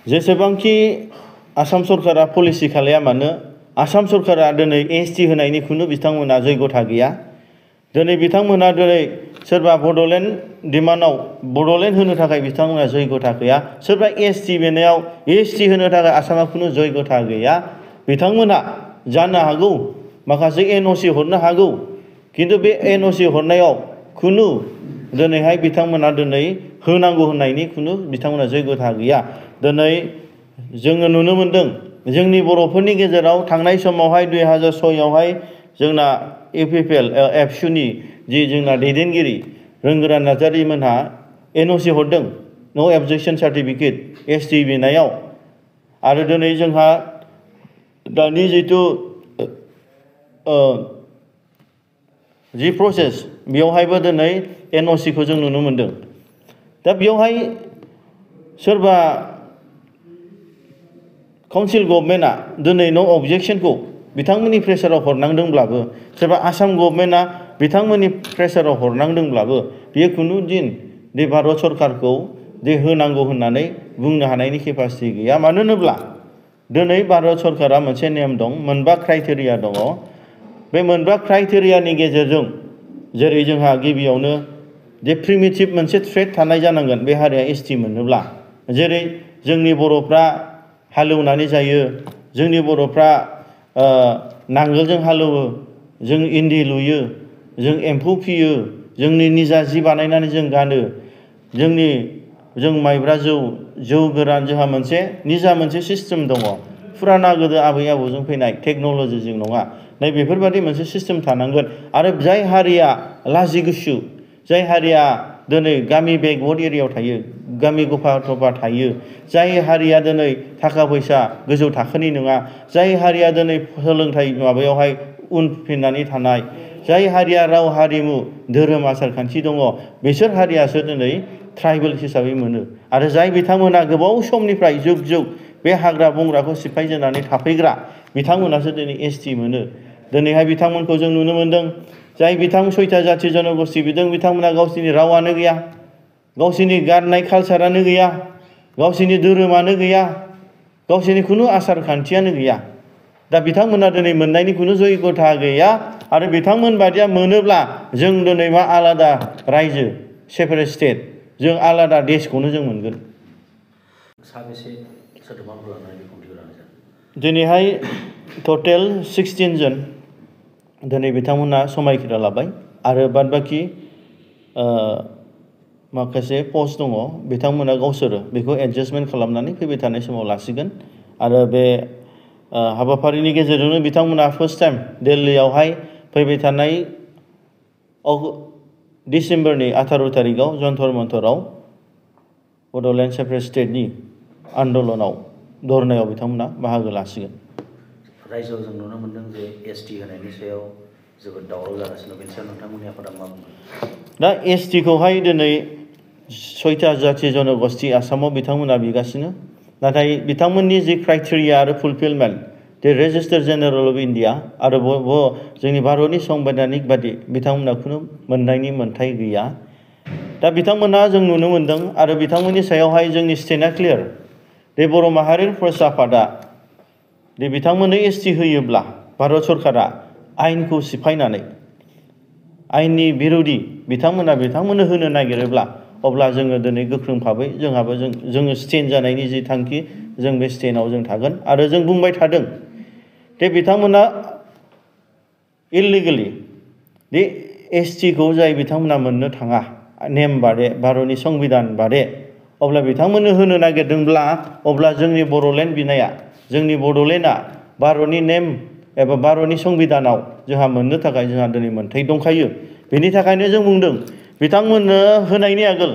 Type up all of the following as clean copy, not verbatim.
जेसेबांखि आसाम सरकारा पलिसि खालाया मानो आसाम सरकारा दिनै एसटि होनायनि खुनु बिथांमोना जयगथा गैया। दिनै बिथांमोना दिनै सोरबा बड'लेण्ड डिमान्डआव बड'लेण्ड होनो थाखाय बिथांमोना जयगथा गैया। सोरबा एसटि बिनायाव एसटि होनो थाखाय आसामा खुनु जयगथा गैया। बिथांमोना जानो हागौ माखासे एनअसि हरनो हागौ, किन्तु बे एनअसि हरनायाव खुनु दिनैहाय बिथांमोना दिनै होनांगौ होननायनि खुनु बिथांमोना जयगथा गैया। दिनै जोङो नुनो मोनदों जोंनि बर'फोरनि गेजेराव थांनाय समावहाय 2006आवहाय जोंना इउपिपिएल एबसुनि जि जोंना दैदेनगिरि रोंगोरा नार्जारि मोनहा एनअसि हरदों, नो अबजेक्शन सार्टिफिकेट एसटि बिनायाव। आरो दिनै जोंहा दानि जिथु जि प्रसेस बेयावहायबो दिनै एनअसिखौ जों नुनो मोनदों। दा बेयावहाय सोरबा काउन्सिल गभर्नमेन्टआ दिनै नो अबजेक्शनखौ बिथांमोननि प्रेसाराव हरनांदोंब्लाबो, सोरबा आसाम गभर्नमेन्टआ बिथांमोननि प्रेसाराव हरनांदोंब्लाबो बेयो खुनु दिन दे भारत सरकारखौ दे होनांगौ होननानै बुंनो हानायनि केपासिटि गैया। मानो होनोब्ला दिनै भारत सरकारा मोनसे नेम दं, मोनबा क्राइटेरिया दङ। बे मोनबा क्राइटेरियानि गेजेरजों जेरै जोंहा गिबियावनो जे प्रिमिटिभ मोनसे ट्रेड थानाय जानांगोन बे हारिया एसटि मोनोब्ला। जेरै जोंनि बर'फ्रा हालेवनानै जायो, जोंनि बर'फ्रा नांगोलजों हालेवो, जों इन्दि लुयो, जों एम्फौ फियो, जोंनि निजा जि बानायनानै जों गानो, जों माइब्रा जौ गोरान जोंहा मोनसे निजा मोनसे सिस्टेम दङ। फुराना गोदो आबै आबौजों फैनाय टेक्न'लजिजों नङा। नै बेफोरबादि मोनसे सिस्टेम थानांगोन। आरो जाय हारिया लाजि गुसु, जाय हारिया दिनै गामि बेकवार्ड एरियायाव थायो, गामि गफा थफा थायो, जाय हारिया दिनै थाखा फैसा गोजौ थाखोनि नङा, जाय हारिया दिनै सोलोंथाइ माबायावहाय उनफिननानै थानाय, जाय हारिया राव हारिमु धोरोम आसार खान्थि दङ, बिसोर हारियासो दिनै ट्राइबेल हिसाबै मोनो। आरो जाय बिथांमोना गोबाव समनिफ्राय जुग जुग बे हाग्रा बंग्राखौ सिफायजेननानै थाफैग्रा बिथांमोनासो दिनै एसटि मोनो। दिनैहाय बिथांमोनखौ जों नुनो मोनदों, जाय बिथां 6था जाथि जनगोष्ठी बिदों बिथांमोना गावसिनि रावानो गैया, गावसिनि गाननाय कालसारानो गैया, गावसिनि धोरोमानो गैया, गावसिनि खुनु आसार खान्थियानो गैया। दा बिथांमोना दिनै मोननायनि खुनु जयगथा गैया। आरो बिथांमोन बादिया मोनोब्ला जों दिनै मा आलादा रायजो, सेपारेट स्टेट, जों आलादा देशखौनो जों मोनगोन। साबेसे सोद्रोमाफोर लानानै बिबुंथि होनो हागोन? दिनैहाय टटेल 16 जन दिनै बिथांमोना समायखिरा लाबाय। आरो बाद बाखि माखासे पस्ट दङ, बिथांमोना गावसोरो बेखौ एडजास्टमेन्ट खालामनानै फैबाय थानाय समाव लासिगोन। आरो बे हाबाफारिनि गेजेरजोंनो बिथांमोना फार्स्ट टाइम दिल्लीयावहाय फैबाय थानाय डिसेम्बरनि 18 तारिखआव जन्तर मन्तराव बड'लेण्ड सेपारेट स्टेटनि आन्दलनाव धरनायाव बिथांमोना बाहागो लासिगोन। रायजोआव जों नुनो मोनदों जे एसटि होनायनि सायाव जोबोद दावराव जागासिनो, बेनि सायाव नोंथांमोननि आफादा मा बुङो? दा एसटिखौहाय दिनै 6था जाथि जनगोष्ठी आसामाव बिथांमोना बिगासिनो। नाथाय बिथांमोननि जि क्राइटेरिया आरो fulfilment, the registrar general of India आरो जोंनि भारतनि संबिधानिक बादि बिथांमोना खुनु मोननायनि मोन्थाय गैया। दा बिथांमोना जों नुनो मोनदों आरो बिथांमोननि सायावहाय जोंनि स्टेटआ क्लियार, दे बर' माहारि फरायसा आफादा दे बिथांमोननो एसटि होयोब्ला भारत सरकारा आयेनखौ सिफायनानै आयेननि बिरोधि बिथांमोननो होनो नागिरोब्ला अब्ला जोङो दिनै गोख्रों भाबै जोङो स्टेन्ड जानायनि जि थांखि जों बे स्टेन्डआव जों थागोन। आरो जों बुंबाय थादों दे बिथांमोना इलिगेलि दे एसटिखौ जाय बिथांमोना मोननो थाङा नेम बादे भारतनि संबिधान बादे, अब्ला बिथांमोननो होनो नागिरदोंब्ला अब्ला जोंनि बड'लेण्ड बिनाया, जोंनि बड'लेण्डआ भारतनि नेम एबा भारतनि संबिधानाव जोंहा मोननो थाखाय जोंहा दिनै मोन्थाय दंखायो। बेनि थाखायनो जों बुंदों बिथांमोननो होनायनि आगोल,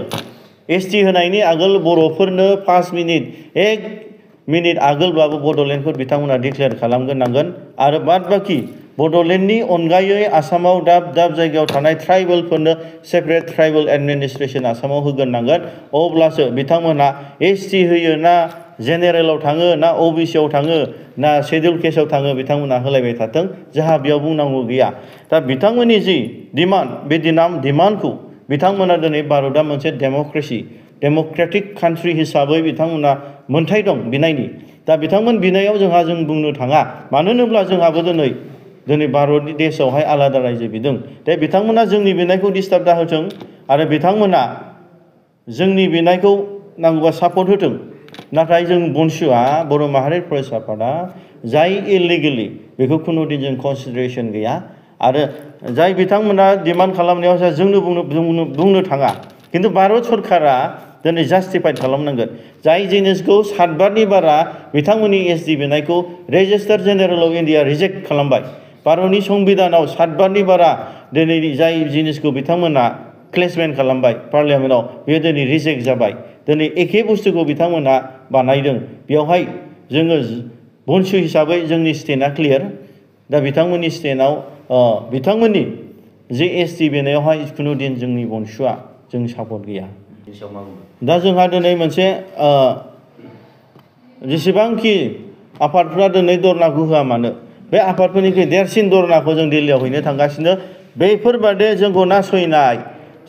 एसटि होनायनि आगोल बर'फोरनो 5 मिनिट 1 मिनिट आगोलबाबो बड'लेण्डखौ बिथांमोना डिक्लेयार खालामग्रोनांगोन। आरो बाद बाखि बड'लेण्डनि अनगायै आसामाव दाब दाब जायगायाव थानाय ट्राइबेलफोरनो सेपारेट ट्राइबेल एडमिनिस्ट्रेसन आसामाव होग्रोनांगोन। अब्लासो बिथांमोना एसटि होयो ना जेनेरेलाव थाङो ना अबिसिआव थाङो ना शेड्युल केसआव थाङो बिथांमोना होलायबाय थाथों, जोंहा बेयाव बुंनांगौ गैया। दा बिथांमोननि जि डिमान्ड, बे डिमान्डखौ बिथांमोना दिनै भारतआ मोनसे डेम'क्रेसि, डेम'क्रेटिक कान्ट्रि हिसाबै बिथांमोना मोन्थाय दं बिनायनि। दा बिथांमोन बिनायाव जों बुंनो थाङा, मानो होनोब्ला जोंहाबो दिनै भारतनि देशआवहाय आलादा रायजो बिदों। दा बिथांमोना जोंनि बिनायखौ डिस्टार्ब दाहोथों आरो बिथांमोना जोंनि बिनायखौ नांगौबा सापर्ट होथों। नाथाय जों बनसुआ बर' माहारि फरायसा आफादा जाय इलिगेलि बेखौ खुनु दिन जों कनसिडारेसन गैया आरो जाय बिथांमोना डिमान्ड खालामनायाव जोंनो बुंनो थाङा, खिन्थु भारत सरकारा दिनै जास्टिफाइड खालामनांगोन। जाय जिनिसखौ 7 बारनि बारा बिथांमोननि एसडि बिनायखौ registrar general of India reject खालामबाय। भारतनि संबिधानाव 7 बारनि बारा दिनै जाय जिनिसखौ बिथांमोना क्लेसमेन्ट खालामबाय पार्लियामेन्टआव, बेयो दिनै रिजेक्ट जाबाय। दिनै एखे बुस्थुखौ बिथांमोना बानायदों। बेवहाय जोङो बनसु हिसाबै जोंनि स्टेटआ क्लियार। दा बिथांमोननि स्टेटआव बिथांमोननि जे एसटि बिनायावहाय खुनु दिन जोंनि बनसुआ जों सापर्ट गैया। दा जोंहा दिनै मोनसे जेसेबांखि आफादफ्रा दिनै धरनाखौ होआ मानो, बे आफादफोरनिख्रुइ देरसिन धरनाखौ जों दिल्लीयाव हैनो थांगासिनो। बेफोरबादि जोंखौ नासयनाय,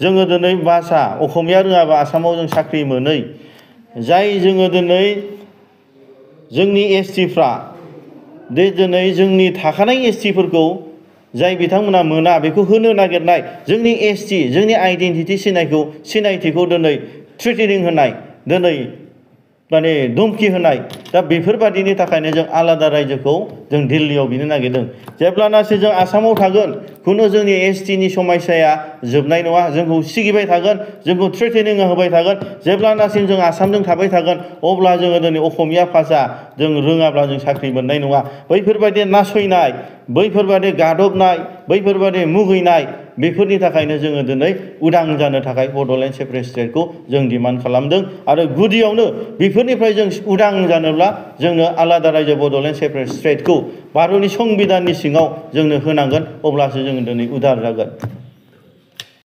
जोङो दिनै भाषा असमिया रोङाबा आसामाव जों साख्रि मोनै, जाय जोङो दिनै जोंनि एसटिफ्रा दिनै जोंनि थाखानाय एसटिफोरखौ जाय बिथांमोना मोना बेखौ होनो नागिरनाय, जोंनि एसटि जोंनि आइडेन्टिटि सिनायथिखौ दिनै थ्रेटेनिं होनाय, दिनै माने धमखि होनाय, दा बेफोरबादिनि थाखायनो जों आलादा रायजोखौ जों दिल्लीयाव बिनो नागिरदों। जेब्लानासि जों आसामाव थागोन, खुनु जोंनि एसटिनि समस्याया जोबनाय नङा। जोंखौ सिगिबाय थागोन, जोंखौ थ्रेटेनिं होबाय थागोन। जेब्लानासिम जों आसामजों थाबाय थागोन, अब्ला जोङो दिनै असमिया भाषा जों रोङाब्ला जों साख्रि मोननाय नङा। बैफोरबायदि नासयनाय, बैफोरबायदि गादबनाय, बैफोरबायदि मुगैनाय, बेफोरनि थाखायनो जोङो दिनै उदां जानो थाखाय बड'लेण्ड सेपारेट स्टेटखौ जों डिमान्ड खालामदों। आरो गुदियावनो बेफोरनिफ्राय जों उदां जानोब्ला जोंनो आलादा रायजो बड'लेण्ड सेपारेट स्टेटखौ भारतनि संबिधाननि सिङाव जोंनो होनांगोन, अब्लासो जोङो दिनै उदार जागोन।